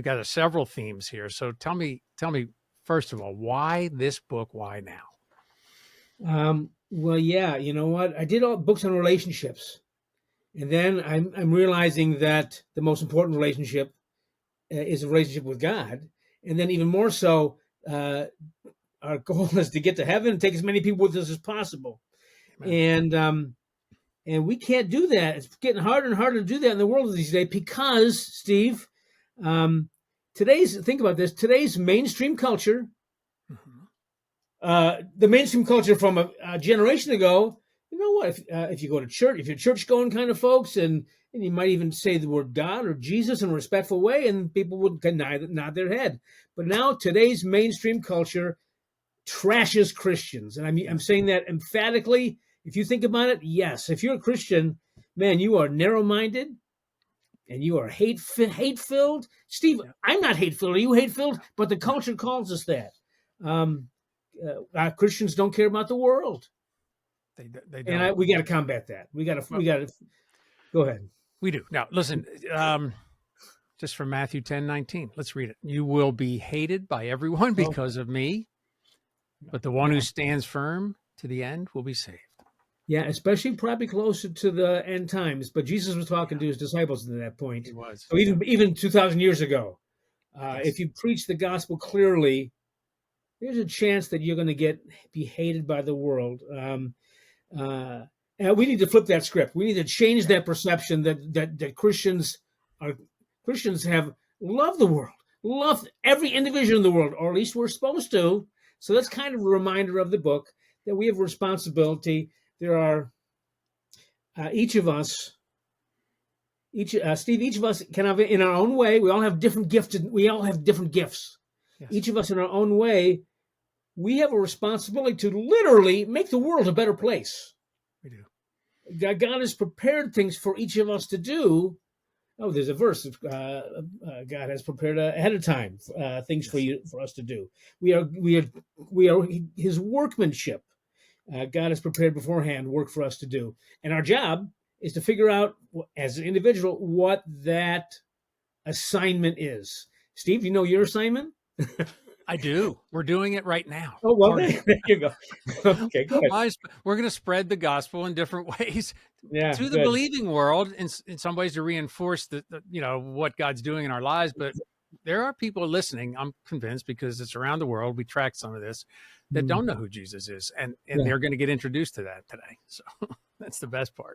We got several themes here. So tell me, first of all, why this book? Why now? Well, yeah, you know what? I did all books on relationships, and then I'm realizing that the most important relationship is a relationship with God, and then even more so, uh, our goal is to get to heaven and take as many people with us as possible. Amen. And we can't do that. It's getting harder and harder to do that in the world these days because, Steve, um, think about this. Today's mainstream culture, Mhm. the mainstream culture from a generation ago. You know what? If you go to church, if you're church going kind of folks, and you might even say the word God or Jesus in a respectful way, and people would nod their head. But now today's mainstream culture trashes Christians, and I'm Yes. saying that emphatically. If you think about it, yes. If you're a Christian, man, you are narrow-minded and you are hate-filled. Steve, Yeah. I'm not hate-filled. Are you hate-filled? But the culture calls us that. Um, Christians don't care about the world, They and don't. we got to combat that. Well, We got to go ahead. we do. Now, listen, just from Matthew 10:19. Let's read it. You will be hated by everyone Oh, because of me, but the one who yeah, stands firm to the end will be saved. yeah, especially probably closer to the end times. But Jesus was talking Yeah, to his disciples at that point. he was. So Yeah. even 2,000 years ago, if Yes. you preach the gospel clearly, there's a chance that you're going to be hated by the world. And we need to flip that script. We need to change Yeah. that perception that Christians have love the world, love every individual in the world, or at least we're supposed to. So that's kind of a reminder of the book that we have a responsibility. There are each of us, Steve, each of us can have in our own way. We all have different gifts. We all have different gifts. Yes. Each of us in our own way, we have a responsibility to literally make the world a better place. We do. God has prepared things for each of us to do. Oh, there's a verse. God has prepared ahead of time things Yes. for us to do. We are His workmanship. God has prepared beforehand work for us to do, and our job is to figure out as an individual what that assignment is. Steve, you know your assignment? I do. We're doing it right now. Oh well, Part of there you go. Okay, good. we're going to spread the gospel in different ways Yeah, to the good. believing world in some ways to reinforce what God's doing in our lives. But there are people listening, I'm convinced, because it's around the world. We track some of this that Mm, don't know who Jesus is, and yeah. they're going to get introduced to that today. So that's the best part.